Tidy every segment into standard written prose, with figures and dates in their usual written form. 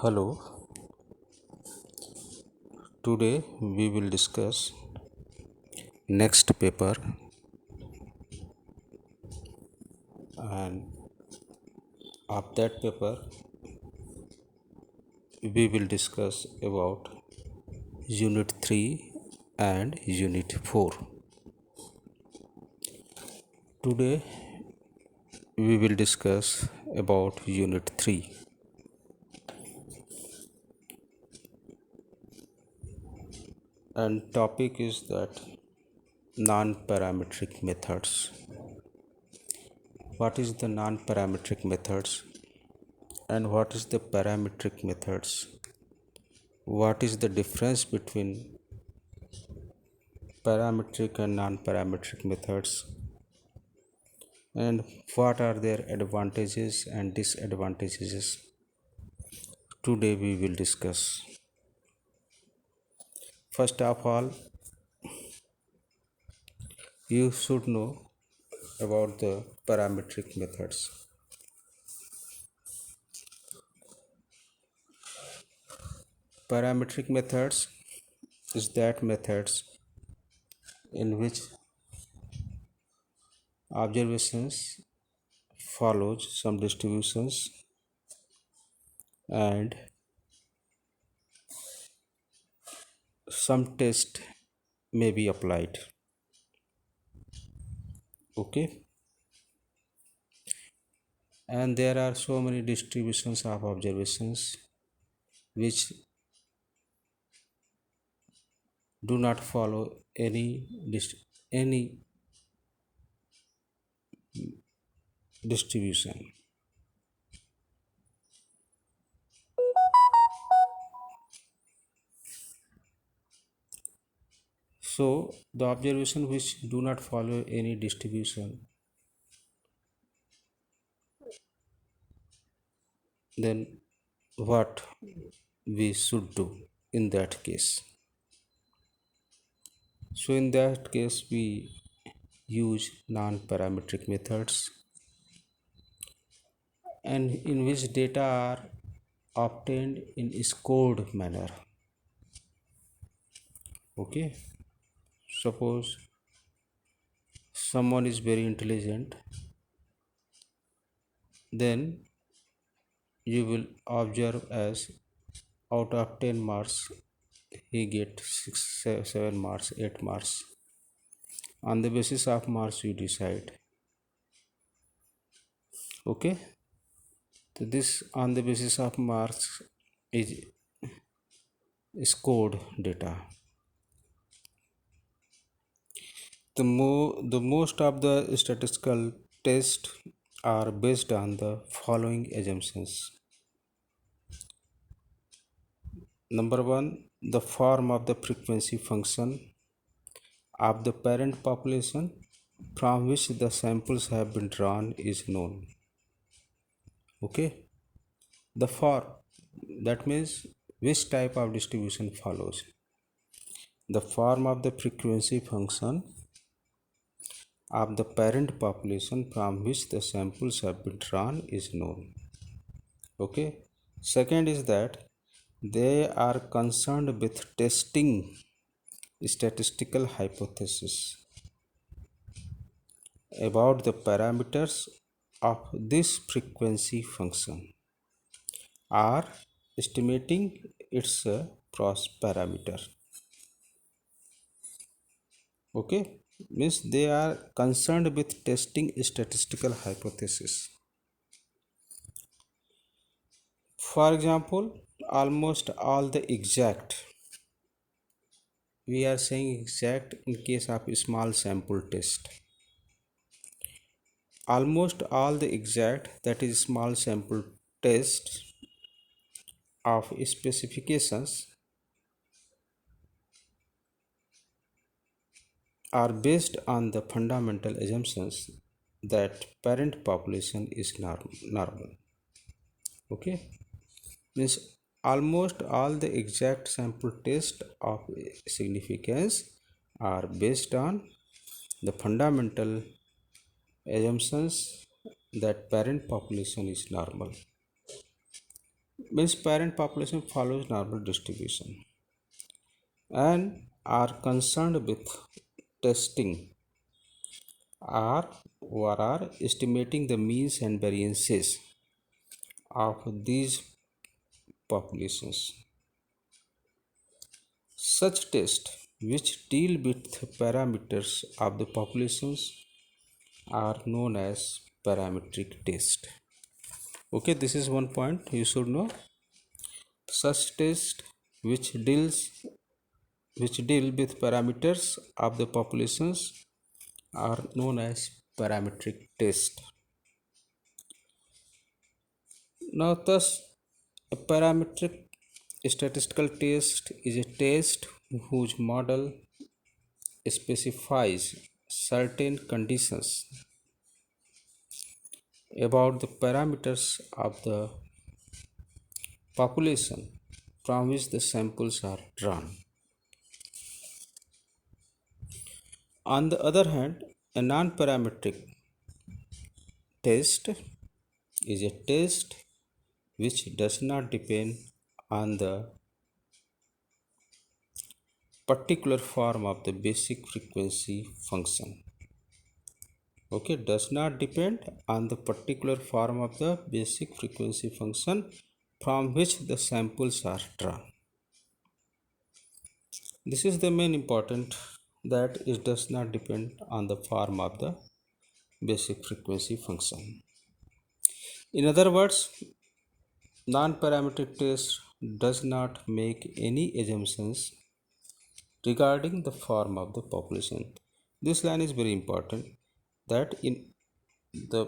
Hello, today we will discuss next paper, and of that paper we will discuss about unit 3 and unit 4. Today we will discuss about unit 3, and topic is that non-parametric methods. What is the non-parametric methods and what is the parametric methods? What is the difference between parametric and non-parametric methods, and what are their advantages and disadvantages? Today we will discuss. First of all, you should know about the parametric methods. Parametric methods is that methods in which observations follows some distributions and some test may be applied. Okay, and there are so many distributions of observations which do not follow any distribution. So the observation which do not follow any distribution, then what we should do in that case? So in that case we use non-parametric methods, and in which data are obtained in scored manner. Okay, suppose someone is very intelligent, then you will observe as out of 10 marks he get 7 marks, 8 marks. On the basis of marks you decide. Okay, so this on the basis of marks is scored data. The most of the statistical tests are based on the following assumptions. Number one, the form of the frequency function of the parent population from which the samples have been drawn is known. Okay, the form, that means which type of distribution follows. The form of the frequency function of the parent population from which the samples have been drawn is known. Okay, second is that they are concerned with testing statistical hypothesis about the parameters of this frequency function or estimating its parameter. Okay, means they are concerned with testing statistical hypothesis. For example, almost all the exact, we are saying exact in case of a small sample test. Almost all the exact, that is small sample tests of specifications, are based on the fundamental assumptions that parent population is normal. Okay, means almost all the exact sample tests of significance are based on the fundamental assumptions that parent population is normal. Means parent population follows normal distribution and are concerned with testing or are estimating the means and variances of these populations. Such tests, which deal with parameters of the populations, are known as parametric tests. Okay, this is one point you should know. Such tests which deal with parameters of the populations are known as parametric test. Now, thus, a parametric statistical test is a test whose model specifies certain conditions about the parameters of the population from which the samples are drawn. On the other hand, a non-parametric test is a test which does not depend on the particular form of the basic frequency function. Okay, does not depend on the particular form of the basic frequency function from which the samples are drawn. This is the main important, that it does not depend on the form of the basic frequency function. In other words, non-parametric test does not make any assumptions regarding the form of the population. This line is very important, that in the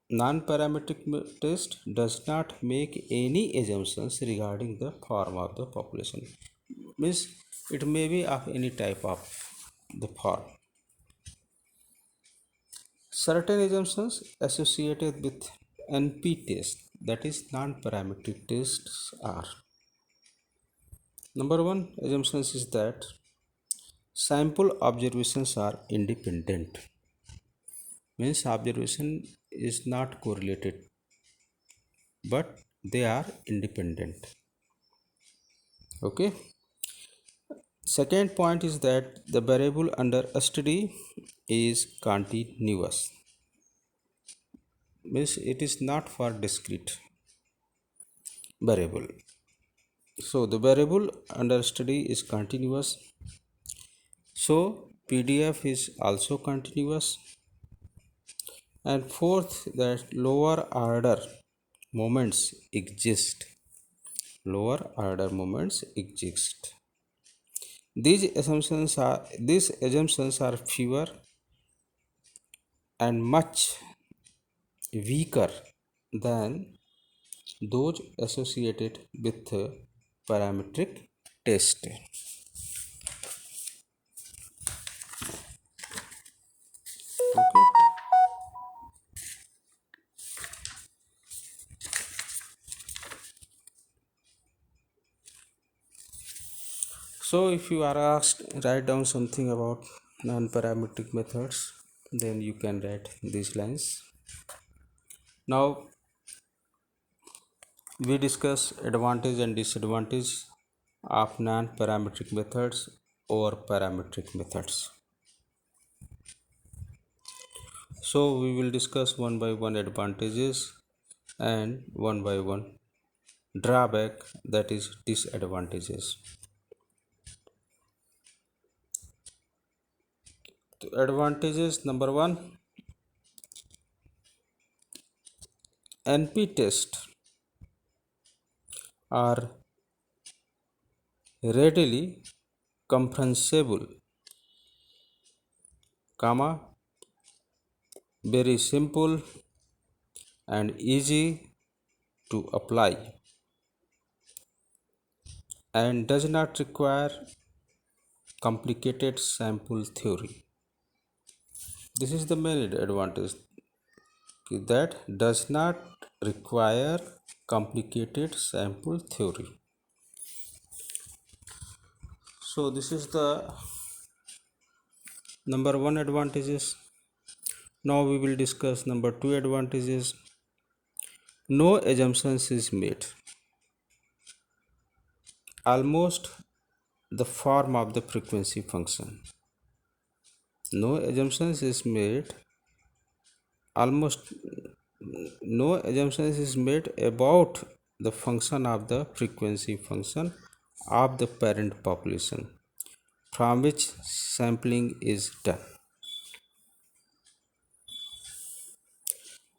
non-parametric test does not make any assumptions regarding the form of the population. Means it may be of any type of the form. Certain assumptions associated with NP test, that is non-parametric tests, are: number one assumptions is that sample observations are independent. Means observation is not correlated, but they are independent. Okay. Second point is that the variable under study is continuous. Means it is not for discrete variable. So the variable under study is continuous. So PDF is also continuous. And fourth, that lower order moments exist. Lower order moments exist. These assumptions are fewer and much weaker than those associated with parametric test. Okay. So if you are asked write down something about non-parametric methods, then you can write these lines. Now we discuss advantage and disadvantage of non-parametric methods over parametric methods. So we will discuss one by one advantages and one by one drawback, that is disadvantages. The advantages: number one, NP tests are readily comprehensible, comma, very simple and easy to apply, and does not require complicated sample theory. This is the main advantage, that does not require complicated sample theory. So this is the number one advantages. Now we will discuss number two advantages. No assumptions is made. almost the form of the frequency function. No assumptions is made almost no assumptions is made about the function of the frequency function of the parent population from which sampling is done.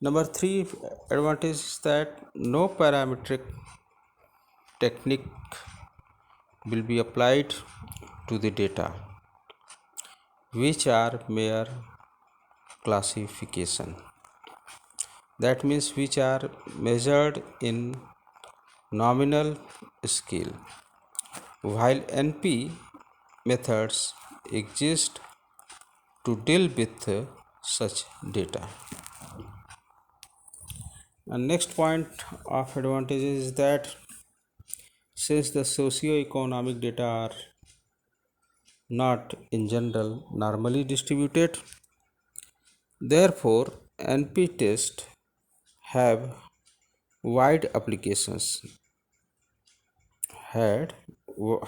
Number three advantage is that no parametric technique will be applied to the data, which are mere classification. That means which are measured in nominal scale, while NP methods exist to deal with such data. And next point of advantage is that since the socio-economic data are not in general normally distributed, therefore NP tests have wide applications had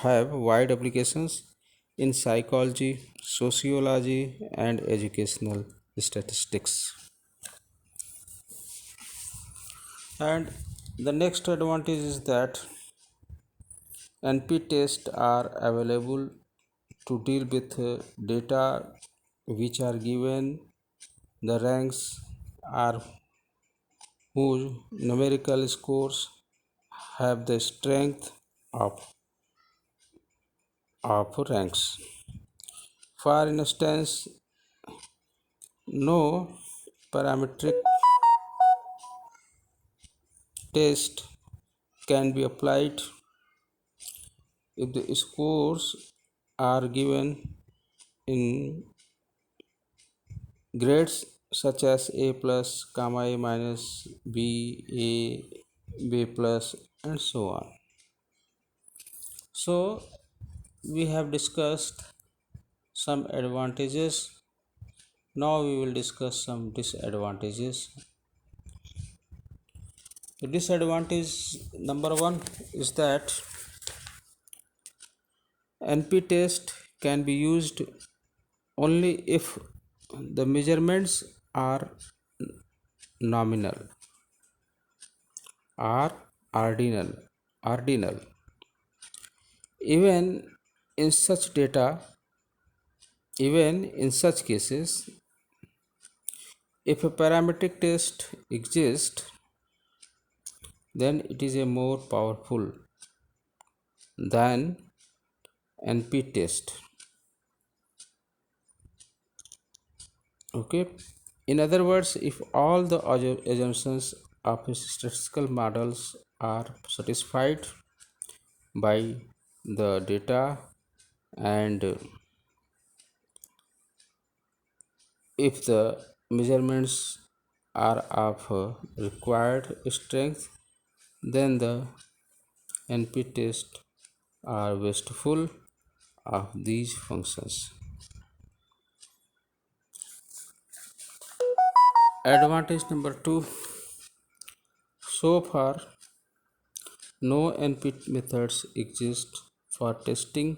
have wide applications in psychology, sociology, and educational statistics. And the next advantage is that NP tests are available to deal with data which are given. The ranks are whose numerical scores have the strength of, of ranks. For instance, no parametric test can be applied if the scores are given in grades such as A plus, comma A minus, B, A, B plus, and so on. So, we have discussed some advantages. Now, we will discuss some disadvantages. The disadvantage number one is that NP test can be used only if the measurements are nominal or ordinal. Even in such data, even in such cases, if a parametric test exists, then it is a more powerful than NP test. Okay. In other words, if all the assumptions of statistical models are satisfied by the data, and if the measurements are of required strength, then the NP tests are wasteful of these functions. Advantage number two, so far no NP methods exist for testing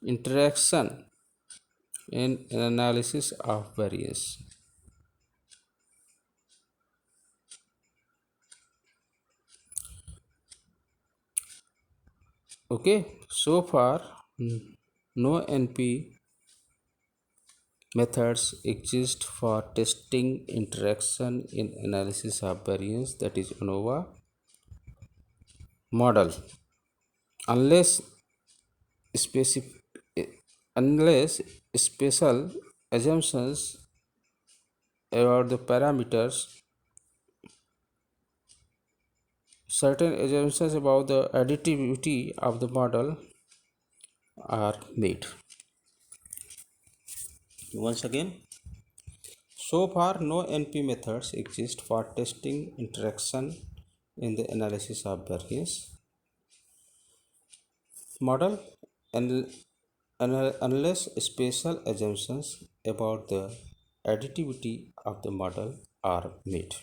interaction in analysis of variance. Okay, so far no NP methods exist for testing interaction in analysis of variance, that is ANOVA model, unless specific unless special assumptions about the parameters, certain assumptions about the additivity of the model are made. Once again, so far no NP methods exist for testing interaction in the analysis of variance model, and unless special assumptions about the additivity of the model are made.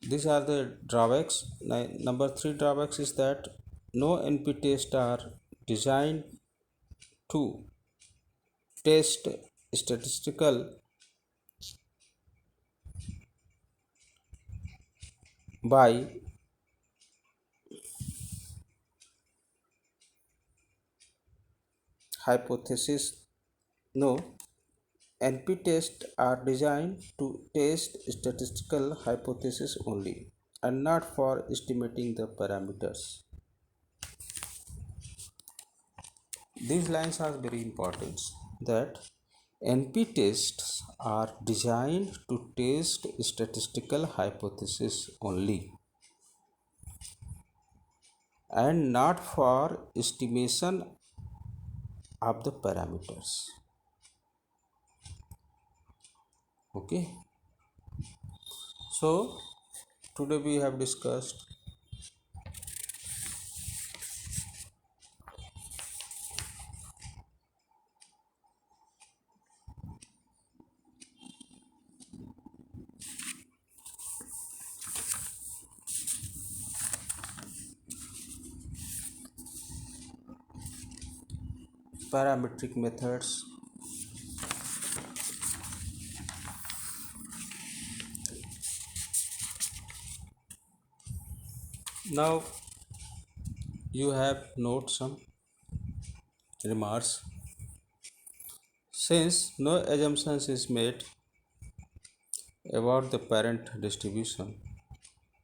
These are the drawbacks. Number three drawbacks is that no NP tests are designed to test statistical by hypothesis. No, NP tests are designed to test statistical hypothesis only and not for estimating the parameters. These lines are very important that NP tests are designed to test statistical hypothesis only and not for estimation of the parameters. Okay, so today we have discussed parametric methods. Now you have note some remarks. Since no assumptions is made about the parent distribution,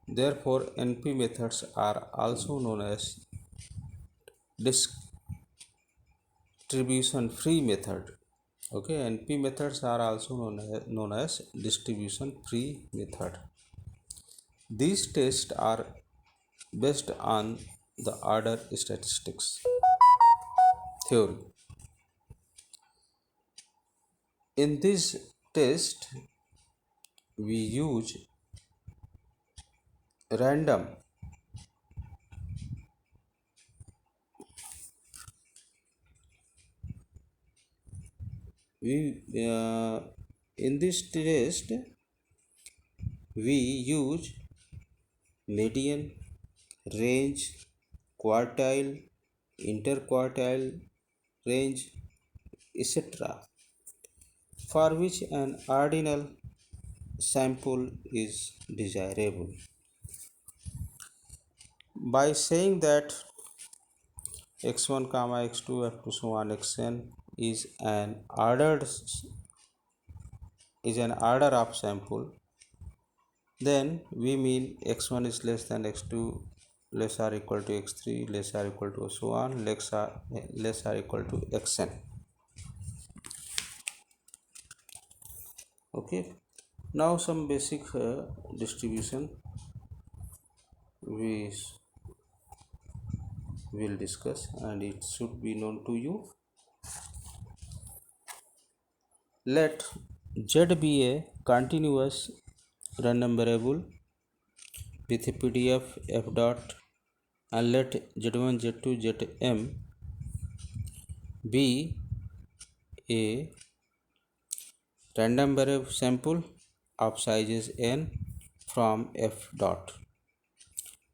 therefore NP methods are also known as distribution free method. Okay, NP methods are also known as distribution free method. These tests are based on the order statistics theory. In this test, we use random we in this test we use median, range, quartile, interquartile range, etc., for which an ordinal sample is desirable. By saying that x1 comma x2 up to so on xn is an order of sample, then we mean x1 is less than x2, less or equal to x3, less or equal to so on, less or equal to xn. Okay, now some basic distribution we will discuss and it should be known to you. Let Z be a continuous random variable with a PDF f dot and let Z1, Z2, Zm be a random variable sample of sizes n from f dot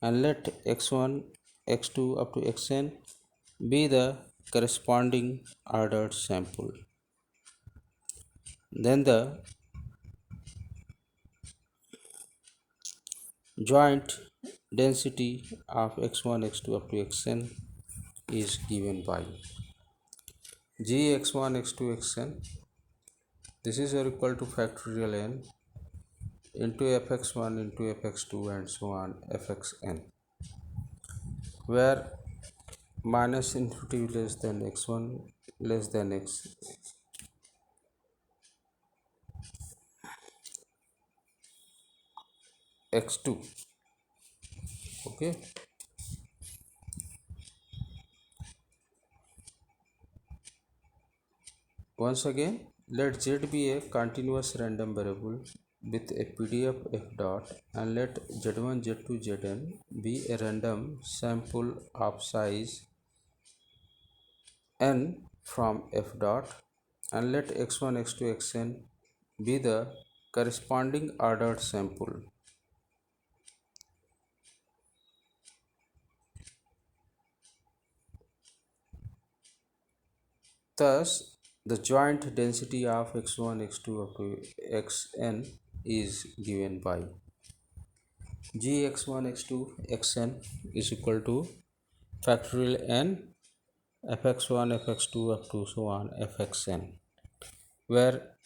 and let x1, x2 up to xn be the corresponding ordered sample. Then the joint density of x1, x2 up to xn is given by g x1, x2, xn. This is equal to factorial n into fx1 into fx2 and so on fxn, where minus infinity less than x1 less than x2. Okay, once again let z be a continuous random variable with a PDF f dot and let z1, z2, zn be a random sample of size n from f dot and let x1, x2, xn be the corresponding ordered sample. Thus, the joint density of x1, x2 up to xn is given by gx1, x2, xn is equal to factorial n fx1, fx2 up to so on fxn, where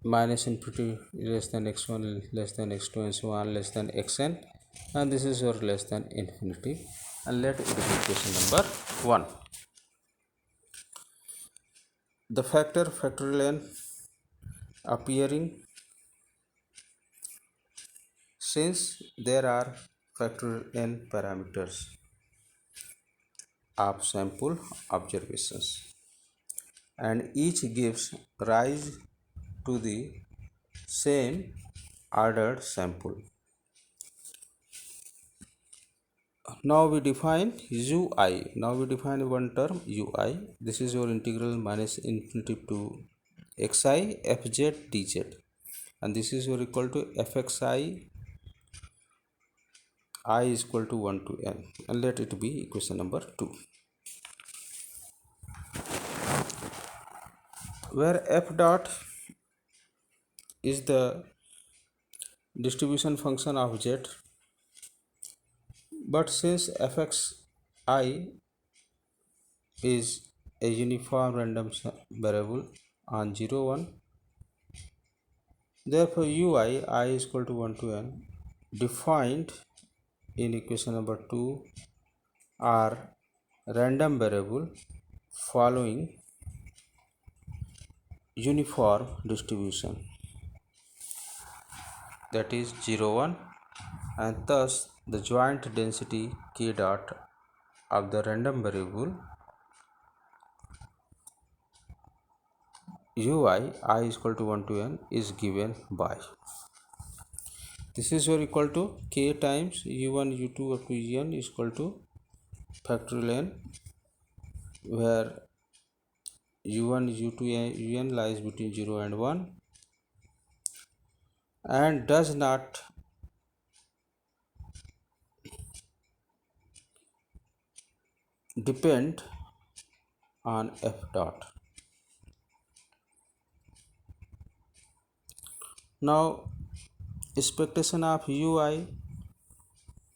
minus infinity less than x1 less than x2 and so on less than xn, and this is your less than infinity, and let it be equation number 1. The factor factorial n appearing since there are factorial n parameters of sample observations and each gives rise to the same ordered sample. Now we define ui. Now we define one term ui. This is your integral minus infinity to xi fz dz, and this is your equal to fxi I is equal to 1 to n, and let it be equation number 2, where f dot is the distribution function of z, but since fxi is a uniform random variable on 0 1, therefore ui I is equal to 1 to n defined in equation number 2 are random variable following uniform distribution, that is 0 1, and thus the joint density k dot of the random variable ui I is equal to 1 to n is given by, this is your equal to k times u1 u2 up to en is equal to factorial n, where u1 u2 un lies between 0 and 1 and does not depend on f dot. Now expectation of ui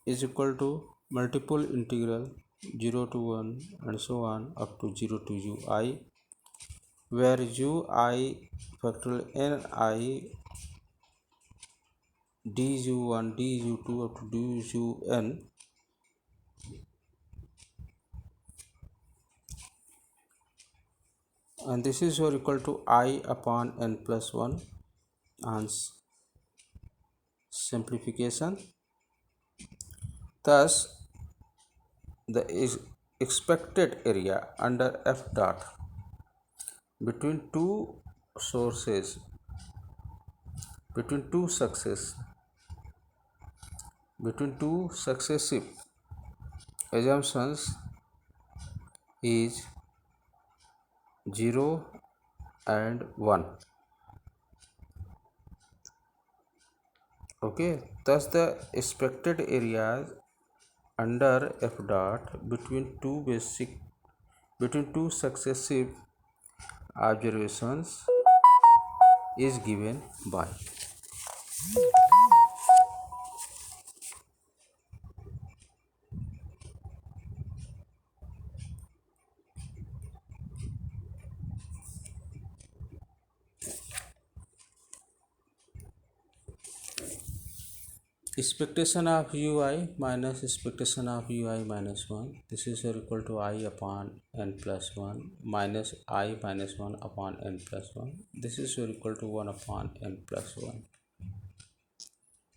is equal to multiple integral 0 to 1 and so on up to 0 to ui, where ui factorial ni du1 du2 up to dun, and this is your equal to I upon n plus 1 on simplification. Thus the expected area under f dot between two sources, between two successive assumptions is 0 and 1. Okay, thus the expected areas under f dot between two successive observations is given by, expectation of ui minus expectation of ui minus 1, this is equal to I upon n plus 1 minus I minus 1 upon n plus 1, this is equal to 1 upon n plus 1,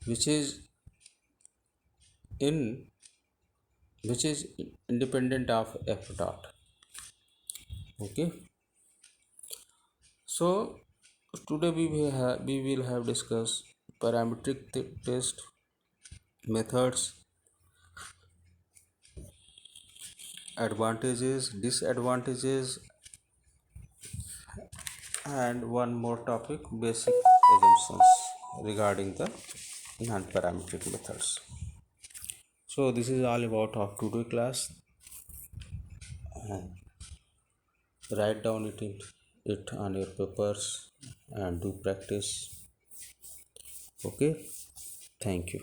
which is independent of f dot. Okay, so today we will have discussed parametric test methods, advantages, disadvantages, and one more topic, basic assumptions regarding the non-parametric methods. So this is all about our today class. and write down it on your papers and do practice. Okay, thank you.